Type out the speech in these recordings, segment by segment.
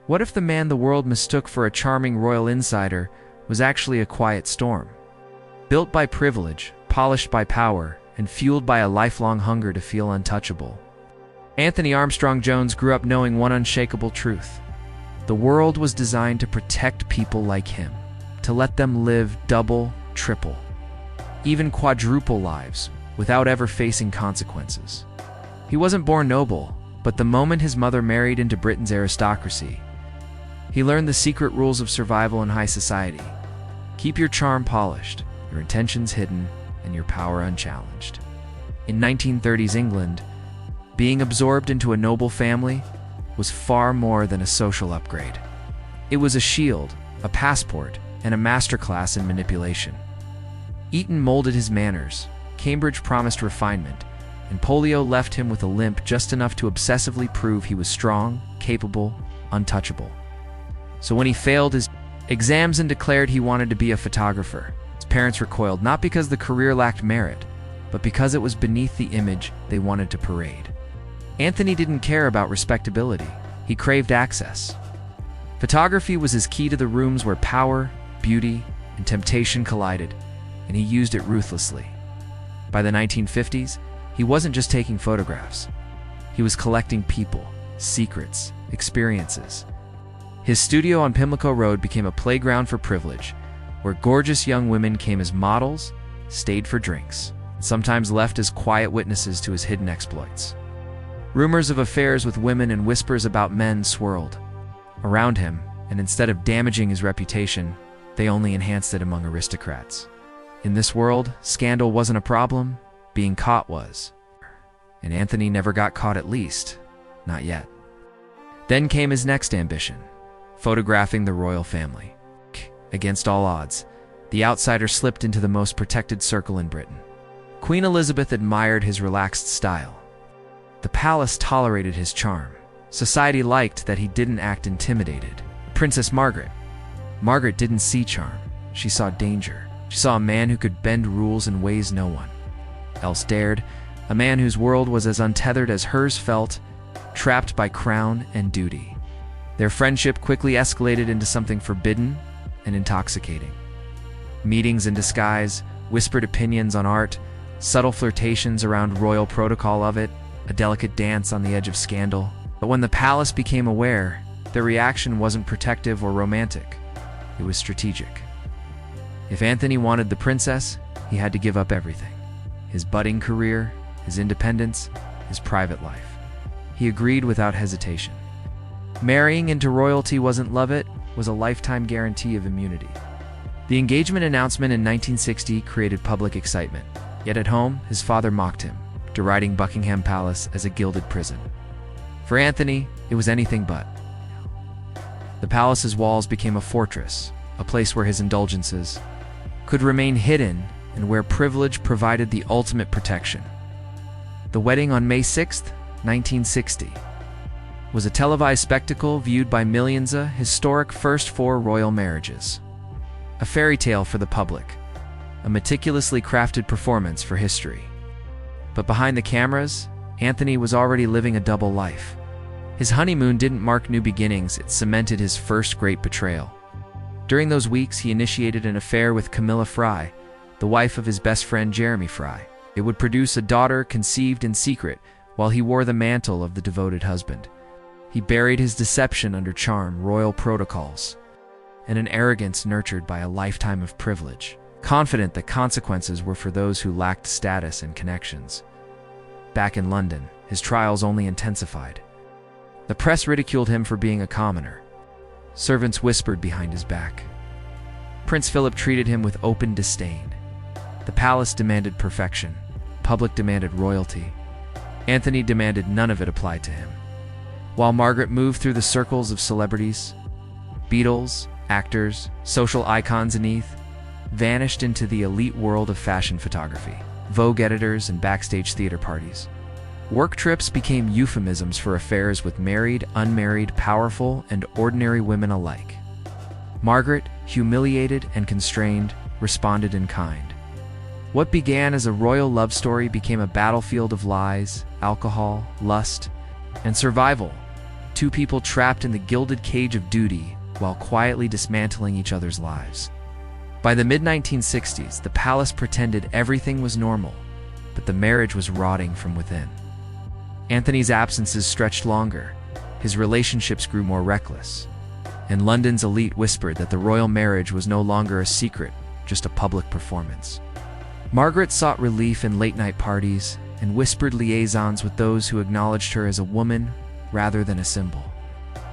What if the man the world mistook for a charming royal insider was actually a quiet storm? Built by privilege, polished by power, and fueled by a lifelong hunger to feel untouchable. Antony Armstrong-Jones grew up knowing one unshakable truth. The world was designed to protect people like him, to let them live double, triple, even quadruple lives without ever facing consequences. He wasn't born noble, but the moment his mother married into Britain's aristocracy, he learned the secret rules of survival in high society. Keep your charm polished, your intentions hidden, and your power unchallenged. In 1930s England, being absorbed into a noble family was far more than a social upgrade. It was a shield, a passport, and a masterclass in manipulation. Eton molded his manners, Cambridge promised refinement, and polio left him with a limp just enough to obsessively prove he was strong, capable, untouchable. So when he failed his exams and declared he wanted to be a photographer, his parents recoiled, not because the career lacked merit, but because it was beneath the image they wanted to parade. Antony didn't care about respectability. He craved access. Photography was his key to the rooms where power, beauty, and temptation collided, and he used it ruthlessly. By the 1950s, he wasn't just taking photographs. He was collecting people, secrets, experiences. His studio on Pimlico Road became a playground for privilege, where gorgeous young women came as models, stayed for drinks, and sometimes left as quiet witnesses to his hidden exploits. Rumors of affairs with women and whispers about men swirled around him, and instead of damaging his reputation, they only enhanced it among aristocrats. In this world, scandal wasn't a problem, being caught was. And Antony never got caught, at least, not yet. Then came his next ambition, photographing the royal family. Against all odds, the outsider slipped into the most protected circle in Britain. Queen Elizabeth admired his relaxed style. The palace tolerated his charm. Society liked that he didn't act intimidated. Princess Margaret. Margaret didn't see charm. She saw danger. She saw a man who could bend rules in ways no one else dared, a man whose world was as untethered as hers felt, trapped by crown and duty. Their friendship quickly escalated into something forbidden and intoxicating. Meetings in disguise, whispered opinions on art, subtle flirtations around royal protocol of it, a delicate dance on the edge of scandal. But when the palace became aware, their reaction wasn't protective or romantic. It was strategic. If Antony wanted the princess, he had to give up everything. His budding career, his independence, his private life. He agreed without hesitation. Marrying into royalty wasn't love, it was a lifetime guarantee of immunity. The engagement announcement in 1960 created public excitement. Yet at home, his father mocked him, deriding Buckingham Palace as a gilded prison. For Antony, it was anything but. The palace's walls became a fortress, a place where his indulgences could remain hidden and where privilege provided the ultimate protection. The wedding on May 6, 1960, was a televised spectacle viewed by millions, a historic first for royal marriages. A fairy tale for the public, a meticulously crafted performance for history. But behind the cameras, Antony was already living a double life. His honeymoon didn't mark new beginnings, it cemented his first great betrayal. During those weeks, he initiated an affair with Camilla Fry, the wife of his best friend Jeremy Fry. It would produce a daughter conceived in secret while he wore the mantle of the devoted husband. He buried his deception under charm, royal protocols, and an arrogance nurtured by a lifetime of privilege, confident that consequences were for those who lacked status and connections. Back in London, his trials only intensified. The press ridiculed him for being a commoner. Servants whispered behind his back. Prince Philip treated him with open disdain. The palace demanded perfection. Public demanded royalty. Antony demanded none of it applied to him. While Margaret moved through the circles of celebrities, Beatles, actors, social icons and vanished into the elite world of fashion photography, Vogue editors, and backstage theater parties. Work trips became euphemisms for affairs with married, unmarried, powerful, and ordinary women alike. Margaret, humiliated and constrained, responded in kind. What began as a royal love story became a battlefield of lies, alcohol, lust, and survival. two people trapped in the gilded cage of duty while quietly dismantling each other's lives. By the mid-1960s, the palace pretended everything was normal, but the marriage was rotting from within. Antony's absences stretched longer, his relationships grew more reckless, and London's elite whispered that the royal marriage was no longer a secret, just a public performance. Margaret sought relief in late-night parties and whispered liaisons with those who acknowledged her as a woman rather than a symbol.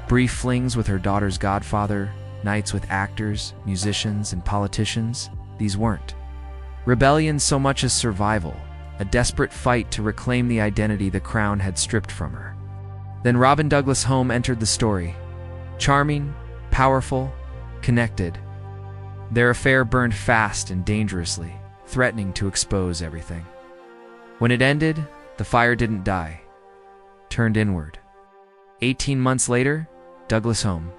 Brief flings with her daughter's godfather, nights with actors, musicians, and politicians, these weren't rebellion so much as survival, a desperate fight to reclaim the identity the crown had stripped from her. Then Robin Douglas Home entered the story. Charming, powerful, connected. Their affair burned fast and dangerously, threatening to expose everything. When it ended, the fire didn't die, turned inward. 18 months later, Douglas Home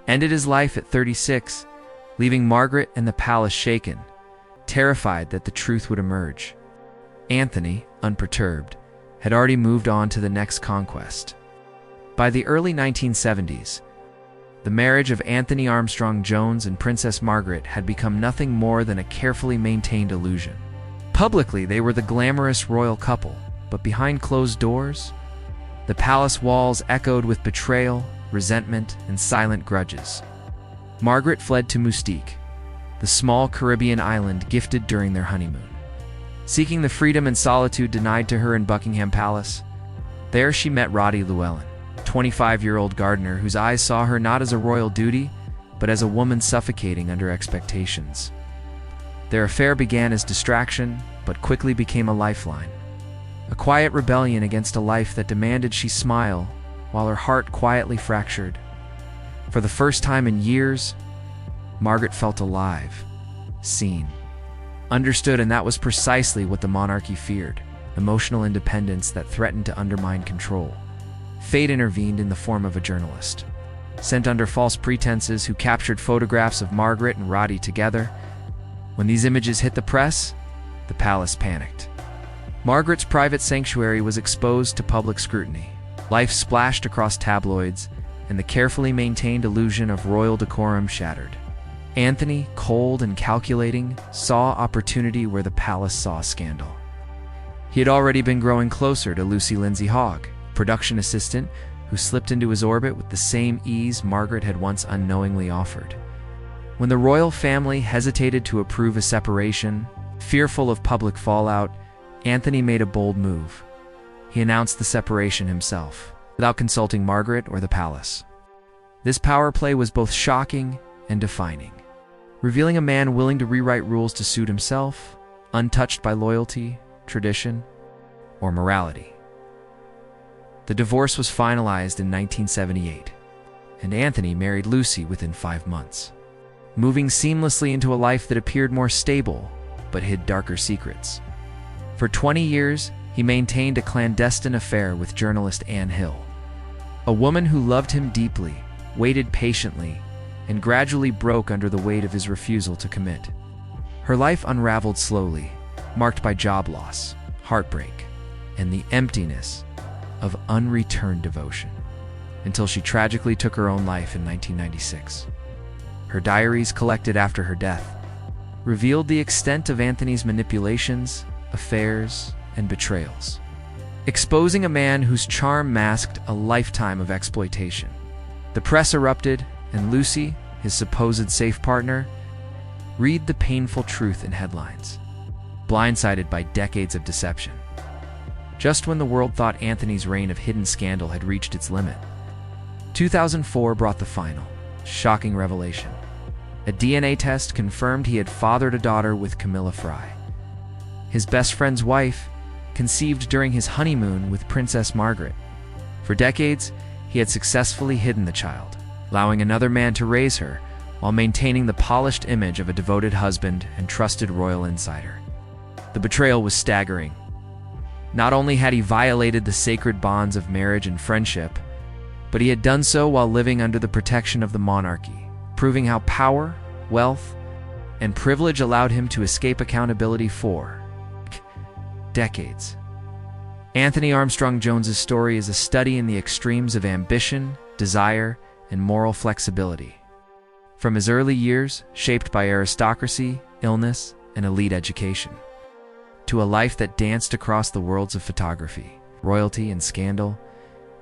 ended his life at 36, leaving Margaret and the palace shaken, terrified that the truth would emerge. Antony, unperturbed, had already moved on to the next conquest. By the early 1970s, the marriage of Antony Armstrong-Jones and Princess Margaret had become nothing more than a carefully maintained illusion. Publicly, they were the glamorous royal couple, but behind closed doors, the palace walls echoed with betrayal, resentment, and silent grudges. Margaret fled to Mustique, the small Caribbean island gifted during their honeymoon. Seeking the freedom and solitude denied to her in Buckingham Palace, there she met Roddy Llewellyn, a 25-year-old gardener whose eyes saw her not as a royal duty, but as a woman suffocating under expectations. Their affair began as distraction, but quickly became a lifeline. A quiet rebellion against a life that demanded she smile, while her heart quietly fractured. For the first time in years, Margaret felt alive, seen, understood, and that was precisely what the monarchy feared: emotional independence that threatened to undermine control. Fate intervened in the form of a journalist, sent under false pretenses, who captured photographs of Margaret and Roddy together. When these images hit the press, the palace panicked. Margaret's private sanctuary was exposed to public scrutiny. Life splashed across tabloids, and the carefully maintained illusion of royal decorum shattered. Antony, cold and calculating, saw opportunity where the palace saw scandal. He had already been growing closer to Lucy Lindsay Hogg, production assistant who slipped into his orbit with the same ease Margaret had once unknowingly offered. When the royal family hesitated to approve a separation, fearful of public fallout, Antony made a bold move. He announced the separation himself, without consulting Margaret or the palace. This power play was both shocking and defining, revealing a man willing to rewrite rules to suit himself, untouched by loyalty, tradition, or morality. The divorce was finalized in 1978, and Antony married Lucy within 5 months, moving seamlessly into a life that appeared more stable but hid darker secrets. For 20 years, he maintained a clandestine affair with journalist Anne Hill, a woman who loved him deeply, waited patiently, and gradually broke under the weight of his refusal to commit. Her life unraveled slowly, marked by job loss, heartbreak, and the emptiness of unreturned devotion, until she tragically took her own life in 1996. Her diaries, collected after her death, revealed the extent of Antony's manipulations, affairs, and betrayals, exposing a man whose charm masked a lifetime of exploitation. The press erupted, and Lucy, his supposed safe partner, read the painful truth in headlines, blindsided by decades of deception. Just when the world thought Antony's reign of hidden scandal had reached its limit, 2004 brought the final, shocking revelation. A DNA test confirmed he had fathered a daughter with Camilla Fry, his best friend's wife, conceived during his honeymoon with Princess Margaret. For decades, he had successfully hidden the child, allowing another man to raise her while maintaining the polished image of a devoted husband and trusted royal insider. The betrayal was staggering. Not only had he violated the sacred bonds of marriage and friendship, but he had done so while living under the protection of the monarchy, proving how power, wealth, and privilege allowed him to escape accountability for decades. Antony Armstrong-Jones's story is a study in the extremes of ambition, desire, and moral flexibility. From his early years, shaped by aristocracy, illness, and elite education, to a life that danced across the worlds of photography, royalty, and scandal,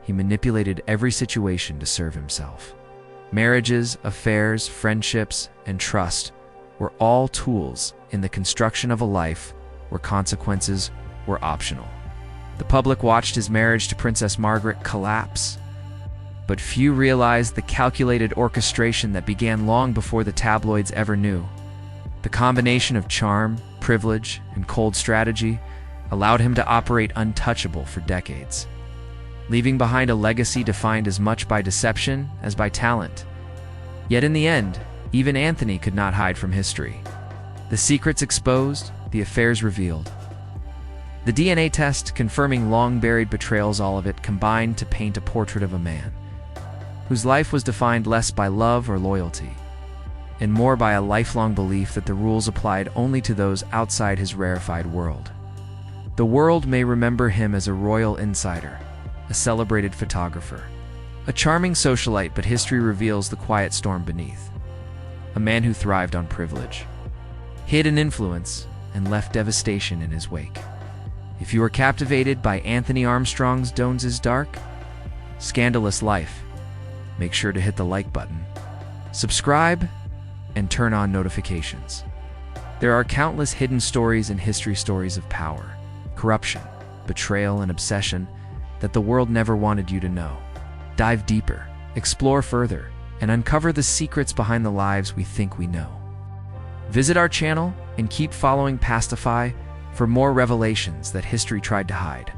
he manipulated every situation to serve himself. Marriages, affairs, friendships, and trust were all tools in the construction of a life where consequences were optional. The public watched his marriage to Princess Margaret collapse, but few realized the calculated orchestration that began long before the tabloids ever knew. The combination of charm, privilege, and cold strategy allowed him to operate untouchable for decades, leaving behind a legacy defined as much by deception as by talent. Yet in the end, even Antony could not hide from history. The secrets exposed, the affairs revealed. The DNA test confirming long-buried betrayals, all of it combined to paint a portrait of a man whose life was defined less by love or loyalty, and more by a lifelong belief that the rules applied only to those outside his rarefied world. The world may remember him as a royal insider, a celebrated photographer, a charming socialite, but history reveals the quiet storm beneath. A man who thrived on privilege, hid an influence, and left devastation in his wake. If you are captivated by Antony Armstrong-Jones's dark, scandalous life, make sure to hit the like button, subscribe, and turn on notifications. There are countless hidden stories in history, stories of power, corruption, betrayal, and obsession that the world never wanted you to know. Dive deeper, explore further, and uncover the secrets behind the lives we think we know. Visit our channel and keep following Pastify for more revelations that history tried to hide.